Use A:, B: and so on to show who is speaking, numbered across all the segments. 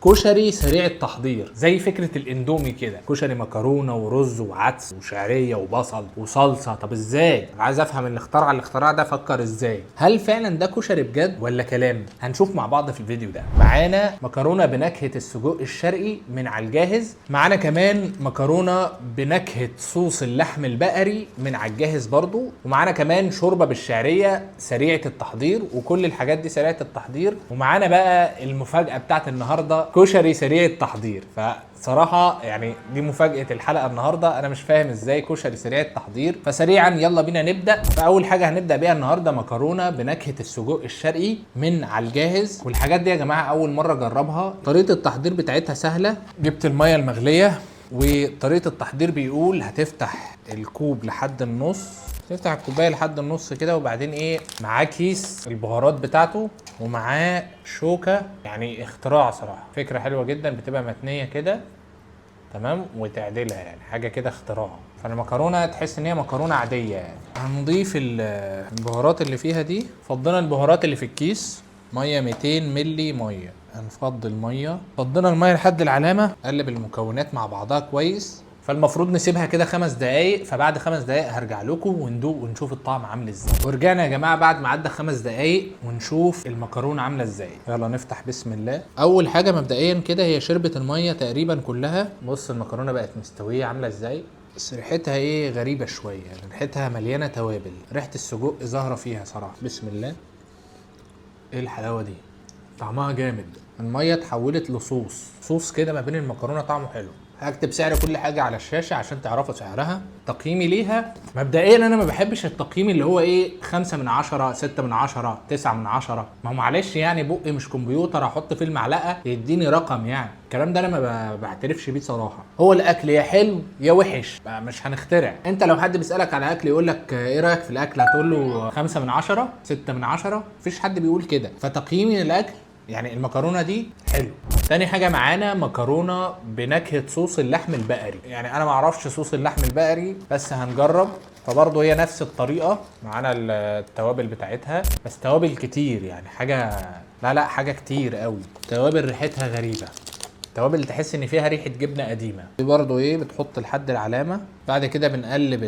A: كشري سريع التحضير زي فكرة الاندومي كده، كشري مكرونة ورز وعدس وشعرية وبصل وصلصة. طب ازاي؟ انا عايز افهم اللي اخترع الاختراع ده فكر ازاي. هل فعلا ده كشري بجد ولا كلام؟ هنشوف مع بعض في الفيديو ده. معانا مكرونة بنكهة السجق الشرقي من على الجاهز، معانا كمان مكرونة بنكهة صوص اللحم البقري من على الجاهز برضو، ومعانا كمان شوربة بالشعرية سريعة التحضير، وكل الحاجات دي سريعة التحضير. ومعانا بقى المفاجأة بتاعت النهاردة، كشري سريع التحضير. فصراحة يعني دي مفاجأة الحلقة النهاردة، أنا مش فاهم إزاي كشري سريع التحضير. فسريعا يلا بينا نبدأ. فأول حاجة هنبدأ بيها النهاردة مكرونة بنكهة السجق الشرقي من على الجاهز. والحاجات دي يا جماعة أول مرة أجربها. طريقة التحضير بتاعتها سهلة، جبت المية المغلية، وطريقة التحضير بيقول هتفتح الكوب لحد النص، تفتح الكوبايه لحد النص كده، وبعدين معاه كيس البهارات بتاعته، ومعاه شوكه. يعني اختراع صراحه، فكره حلوه جدا، بتبقى متنيه كده تمام وتعدلها، يعني حاجه كده اختراع. فالمكرونه تحس ان هي مكرونه عاديه. يعني هنضيف البهارات اللي فيها دي. فضينا البهارات اللي في الكيس، ميه 200 ملي ميه. هنفضي الميه، فضينا الميه لحد العلامه. قلب المكونات مع بعضها كويس. فالمفروض نسيبها كده 5 دقايق، فبعد 5 دقايق هرجع لكم وندوق ونشوف الطعم عامل ازاي. ورجعنا يا جماعه بعد ما عدى 5 دقايق ونشوف المكرونه عامله ازاي. يلا نفتح بسم الله. اول حاجه مبدئيا كده هي شربت الميه تقريبا كلها. بص المكرونه بقت مستويه عامله ازاي، بس ريحتها غريبه شويه، ريحتها مليانه توابل، ريحه السجق ظاهره فيها صراحه. بسم الله. ايه الحلاوه دي، طعمها جامد. الميه اتحولت صوص كده ما بين المكرونه، طعمه حلو. هكتب سعر كل حاجه على الشاشه عشان تعرفوا سعرها. تقييمي ليها مبدئيا، انا ما بحبش التقييم اللي هو 5 من 10 6 من 10 9 من 10. ما هو معلش يعني بقي مش كمبيوتر احط فيه المعلقه يديني رقم. يعني الكلام ده انا ما بعترفش بيه صراحه. هو الاكل يا حلو يا وحش، مش هنخترع. انت لو حد بيسالك على اكل يقول لك ايه رايك في الاكل، هتقول له 5 من 10 6 من 10. مفيش حد بيقول كده. فتقييمي للاكل يعني المكرونه دي حلو. تاني حاجه معانا مكرونه بنكهه صوص اللحم البقري. يعني انا ما اعرفش صوص اللحم البقري بس هنجرب. فبرضه هي نفس الطريقه، معانا التوابل بتاعتها، بس توابل كتير، يعني حاجه لا حاجه كتير قوي. توابل ريحتها غريبه، توابل تحس ان فيها ريحه جبنه قديمه. دي برضه بتحط لحد العلامه. بعد كده بنقلب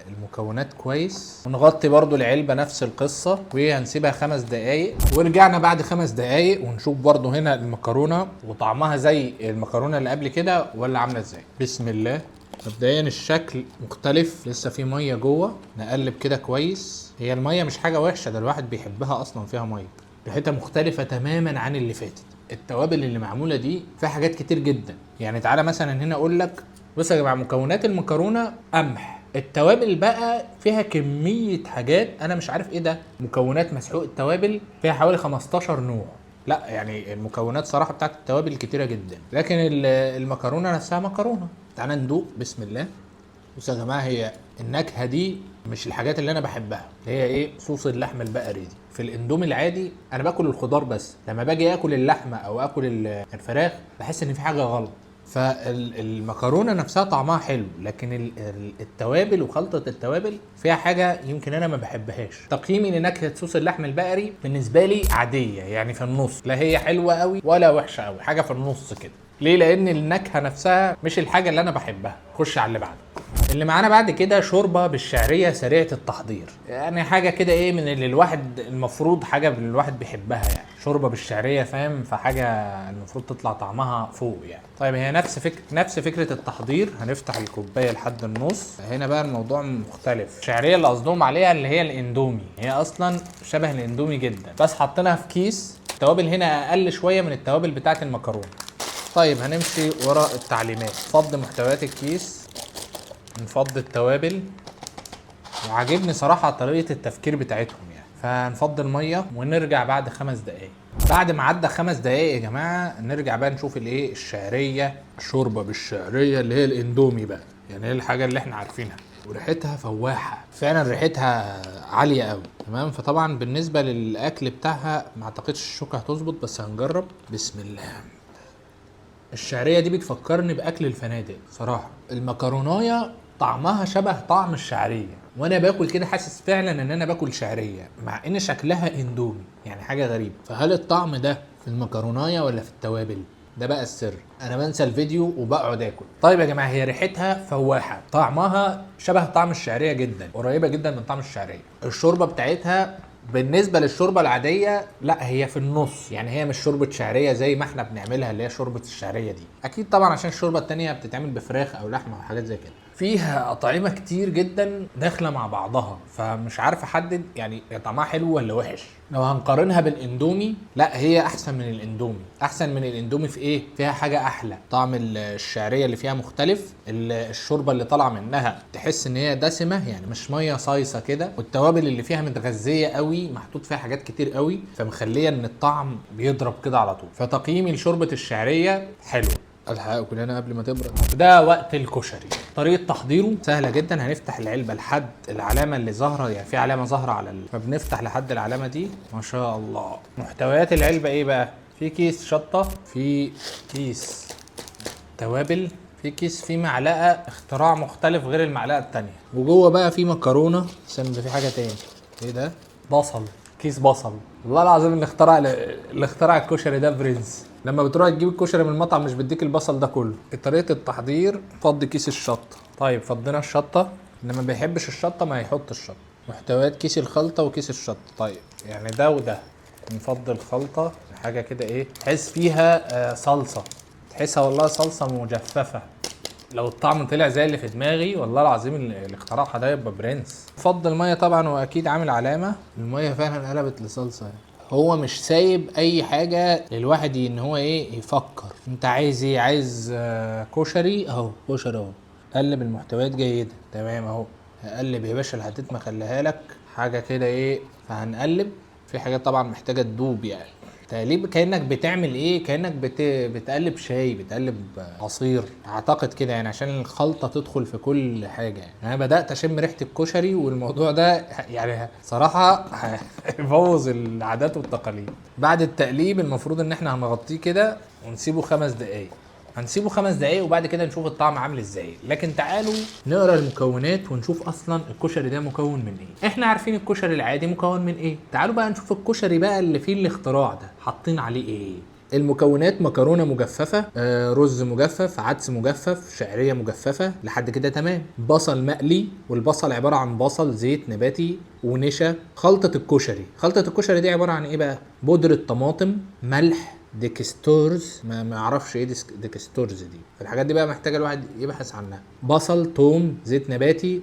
A: المكونات كويس، ونغطي برضه العلبه نفس القصه، وهنسيبها 5 دقايق. ورجعنا بعد 5 دقايق ونشوف برضه هنا المكرونه وطعمها زي المكرونه اللي قبل كده ولا عامله ازاي. بسم الله. مبدئيا الشكل مختلف، لسه في ميه جوه. نقلب كده كويس. هي الميه مش حاجه وحشه، ده الواحد بيحبها اصلا فيها ميه. ريحتها مختلفه تماما عن اللي فاتت. التوابل اللي معموله دي فيها حاجات كتير جدا. يعني تعالى مثلا هنا اقول لك، بص يا جماعه، مكونات المكرونه قمح. التوابل بقى فيها كميه حاجات انا مش عارف ايه ده. مكونات مسحوق التوابل فيها حوالي 15 نوع. لا يعني المكونات صراحه بتاعت التوابل كتيره جدا، لكن المكرونه نفسها مكرونه. تعالى ندوق. بسم الله. بصوا يا جماعه، هي النكهه دي مش الحاجات اللي انا بحبها، اللي هي صوص اللحم البقري دي. في الاندومي العادي انا باكل الخضار، بس لما باجي اكل اللحمه او اكل الفراخ بحس ان في حاجه غلط. فالمكرونه نفسها طعمها حلو، لكن التوابل وخلطه التوابل فيها حاجه يمكن انا ما بحبهاش. تقييمي لنكهه صوص اللحم البقري بالنسبه لي عاديه، يعني في النص، لا هي حلوه قوي ولا وحشه قوي، حاجه في النص كده. ليه؟ لان النكهه نفسها مش الحاجه اللي انا بحبها. خش على اللي بعده. اللي معانا بعد كده شوربه بالشعريه سريعه التحضير. يعني حاجه كده من اللي الواحد المفروض حاجه اللي الواحد بيحبها. يعني شوربه بالشعريه، فاهم؟ فحاجه المفروض تطلع طعمها فوق يعني. طيب هي نفس فكره التحضير. هنفتح الكوبايه لحد النص. هنا بقى الموضوع مختلف. الشعريه اللي قصدهم عليها اللي هي الاندومي، هي اصلا شبه الاندومي جدا، بس حطيناها في كيس. التوابل هنا اقل شويه من التوابل بتاعه المكرونه. طيب هنمشي ورا التعليمات. فض محتويات الكيس، نفض التوابل. وعاجبني صراحة طريقة التفكير بتاعتهم يعني. فنفض المية ونرجع بعد 5 دقايق. بعد ما عدى 5 دقايق يا جماعة نرجع بقى نشوف الشعرية، الشوربة بالشعرية اللي هي الاندومي بقى. يعني هي الحاجة اللي احنا عارفينها، وريحتها فواحة فعلا، ريحتها عالية قوي. تمام. فطبعا بالنسبة للأكل بتاعها ما اعتقدش الشوكة هتظبط، بس هنجرب. بسم الله. الشعريه دي بتفكرني باكل الفنادق صراحه. المكرونايه طعمها شبه طعم الشعريه، وانا باكل كده حاسس فعلا ان انا باكل شعريه، مع ان شكلها اندومي. يعني حاجه غريبه. فهل الطعم ده في المكرونايه ولا في التوابل؟ ده بقى السر. انا بنسى الفيديو وبقعد اكل. طيب يا جماعه، هي ريحتها فواحه، طعمها شبه طعم الشعريه جدا، قريبه جدا من طعم الشعريه. الشوربه بتاعتها بالنسبه للشوربه العاديه لا، هي في النص، يعني هي مش شوربه شعريه زي ما احنا بنعملها اللي هي شوربه الشعريه دي، اكيد طبعا عشان الشوربه التانيه بتتعمل بفراخ او لحمه او حاجات زي كده. فيها اطعمه كتير جدا داخله مع بعضها، فمش عارف احدد يعني طعمها حلو ولا وحش. لو هنقارنها بالاندومي، لا هي احسن من الاندومي. احسن من الاندومي في ايه؟ فيها حاجه احلى، طعم الشعريه اللي فيها مختلف، الشوربه اللي طالعه منها تحس ان هي دسمه، يعني مش ميه صايصه كده، والتوابل اللي فيها متغذيه قوي، محطوط فيها حاجات كتير قوي، فمخليه ان الطعم بيضرب كده على طول. فتقييمي لشوربه الشعريه حلو. الحق كلنا قبل ما تبرد. ده وقت الكشري. طريقه تحضيره سهله جدا. هنفتح العلبه لحد العلامه اللي ظاهره، يعني في علامه ظاهره على فبنفتح لحد العلامه دي. ما شاء الله. محتويات العلبه ايه بقى؟ في كيس شطه، في كيس توابل، في كيس فيه معلقه اختراع مختلف غير المعلقه التانيه، وجوه بقى في مكرونه. استنى، ده في حاجه تاني. ايه ده؟ بصل، كيس بصل. والله العظيم اللي اخترع الكشري ده برنس. لما بتروح تجيب الكشري من المطعم مش بيديك البصل ده كله. طريقه التحضير: فضي كيس الشطه. طيب فضينا الشطه، اللي ما بيحبش الشطه ما يحط الشطه. محتويات كيس الخلطه وكيس الشطه. طيب يعني ده وده. نفضي الخلطه حاجه كده ايه، تحس فيها صلصه، تحسها والله صلصه مجففه. لو الطعم طلع زي اللي في دماغي والله العظيم اللي اخترعها ده يبقى برنس. فض الميه طبعا، واكيد عامل علامه. الميه فعلا قلبت لصلصه يعني. هو مش سايب اي حاجه للواحد ان هو ايه يفكر. انت عايز ايه؟ عايز كشري اهو، كشري اهو. قلب المحتويات جيده، تمام اهو. هقلب يا باشا لحد ما اخليها لك حاجه كده ايه. فهنقلب. في حاجات طبعا محتاجه تدوب يعني. تقليب كانك بتعمل ايه، كانك بتقلب شاي، بتقلب عصير، اعتقد كده يعني، عشان الخلطه تدخل في كل حاجه يعني. انا بدات اشم ريحه الكشري، والموضوع ده يعني صراحه يبوظ العادات والتقاليد. بعد التقليب المفروض ان احنا هنغطيه كده ونسيبه 5 دقايق. هنسيبه 5 دقايق وبعد كده نشوف الطعم عامل ازاي. لكن تعالوا نقرا المكونات ونشوف اصلا الكشري ده مكون من ايه. احنا عارفين الكشري العادي مكون من ايه. تعالوا بقى نشوف الكشري بقى اللي فيه الاختراع ده حاطين عليه ايه. المكونات: مكرونه مجففه، رز مجفف، عدس مجفف، شعريه مجففه، لحد كده تمام. بصل مقلي، والبصل عباره عن بصل، زيت نباتي، ونشا. خلطه الكشري: خلطه الكشري دي عباره عن ايه بقى؟ بودره طماطم، ملح، ديكستورز، ما اعرفش ايه ديكستورز دي. الحاجات دي بقى محتاجه الواحد يبحث عنها. بصل، توم، زيت نباتي،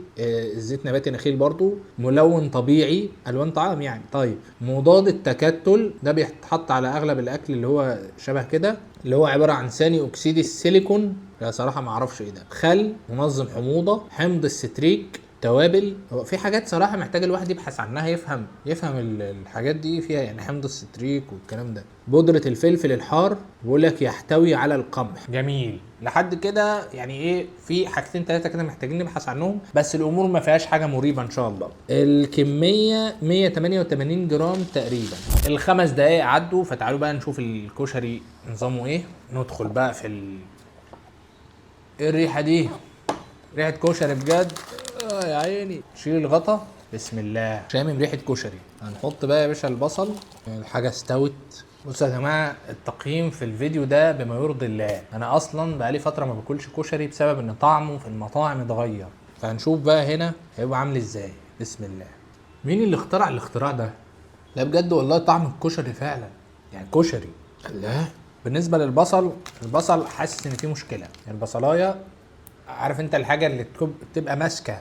A: زيت نباتي نخيل برضو، ملون طبيعي، الوان طعام يعني. طيب مضاد التكتل ده بيتحط على اغلب الاكل اللي هو شبه كده، اللي هو عباره عن ثاني اكسيد السيليكون. لا صراحه ما اعرفش ايه ده. خل، منظم حموضه، حمض الستريك، توابل. هو في حاجات صراحه محتاج الواحد يبحث عنها، يفهم الحاجات دي فيها يعني، حمض الستريك والكلام ده. بودره الفلفل الحار، بيقول لك يحتوي على القمح. جميل لحد كده يعني. ايه، في حاجتين 3 كده محتاجين نبحث عنهم، بس الامور ما فيهاش حاجه مريبه ان شاء الله. الكميه 188 جرام تقريبا. ال5 دقايق عدوا، فتعالوا بقى نشوف الكشري نظامه ايه. ندخل بقى في ايه الريحه دي؟ ريحه كشري بجد. يا عيني. شيل الغطا. بسم الله. شامم ريحه كشري. هنحط بقى يا باشا البصل. الحاجه استوت. بصوا يا جماعه، التقييم في الفيديو ده بما يرضي الله. انا اصلا بقالي فتره ما باكلش كشري بسبب ان طعمه في المطاعم اتغير. فهنشوف بقى هنا هيبقى عامل ازاي. بسم الله. مين اللي اخترع الاختراع ده؟ لا بجد والله طعم الكشري فعلا يعني كشري. الله. بالنسبه للبصل، البصل حاسس ان فيه مشكله. البصلايه، عارف انت الحاجه اللي بتبقى ماسكه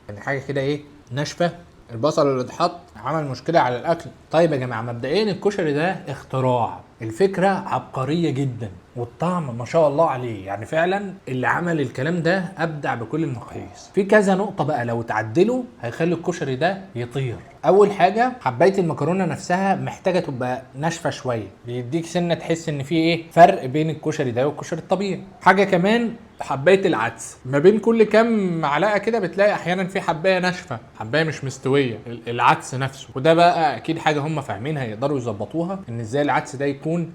A: يعني، حاجه كده ايه، ناشفه. البصل اللي اتحط عمل مشكله على الاكل. طيب يا جماعه، مبدئيا الكشري ده اختراع. الفكره عبقريه جدا، والطعم ما شاء الله عليه يعني. فعلا اللي عمل الكلام ده ابدع بكل المقاييس. في كذا نقطه بقى لو تعدلوا هيخلي الكشري ده يطير. اول حاجه، حبايه المكرونه نفسها محتاجه تبقى ناشفه شويه، بيديك سنه تحس ان في ايه فرق بين الكشري ده والكشري الطبيعي. حاجه كمان، حبايه العدس، ما بين كل كام معلقه كده بتلاقي احيانا في حبايه ناشفه، حبايه مش مستويه. العدس نفسه، وده بقى اكيد حاجه هم فاهمينها يقدروا يظبطوها، ان ازاي العدس ده يكون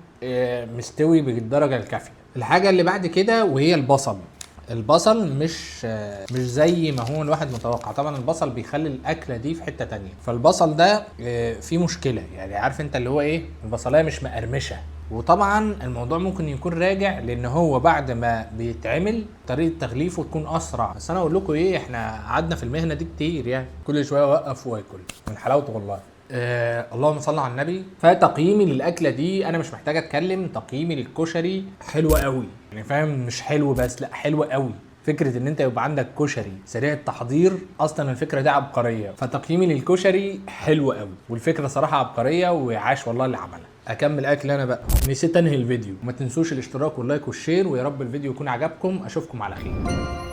A: مستوي بالدرجه الكافيه. الحاجه اللي بعد كده وهي البصل. البصل مش زي ما هو الواحد متوقع. طبعا البصل بيخلي الاكله دي في حته تانية. فالبصل ده فيه مشكله يعني. عارف انت اللي هو ايه، البصلايه مش مقرمشه، وطبعا الموضوع ممكن يكون راجع لان هو بعد ما بيتعمل طريقه تغليفه تكون اسرع. بس انا اقول لكم ايه، احنا قعدنا في المهنه دي كتير يعني، كل شويه اوقف واكل من حلاوته والله. اللهم صل على النبي. فتقييمي للاكله دي انا مش محتاج اتكلم، تقييمي للكشري حلو قوي يعني، فاهم؟ مش حلو بس، لا حلو قوي. فكره ان انت يبقى عندك كشري سريع التحضير، اصلا الفكره دي عبقريه. فتقييمي للكشري حلو قوي، والفكره صراحه عبقريه، وعاش والله اللي عملها. اكمل اكل انا بقى، نسيت انهي الفيديو. ما تنسوش الاشتراك واللايك والشير، ويا رب الفيديو يكون عجبكم. اشوفكم على خير.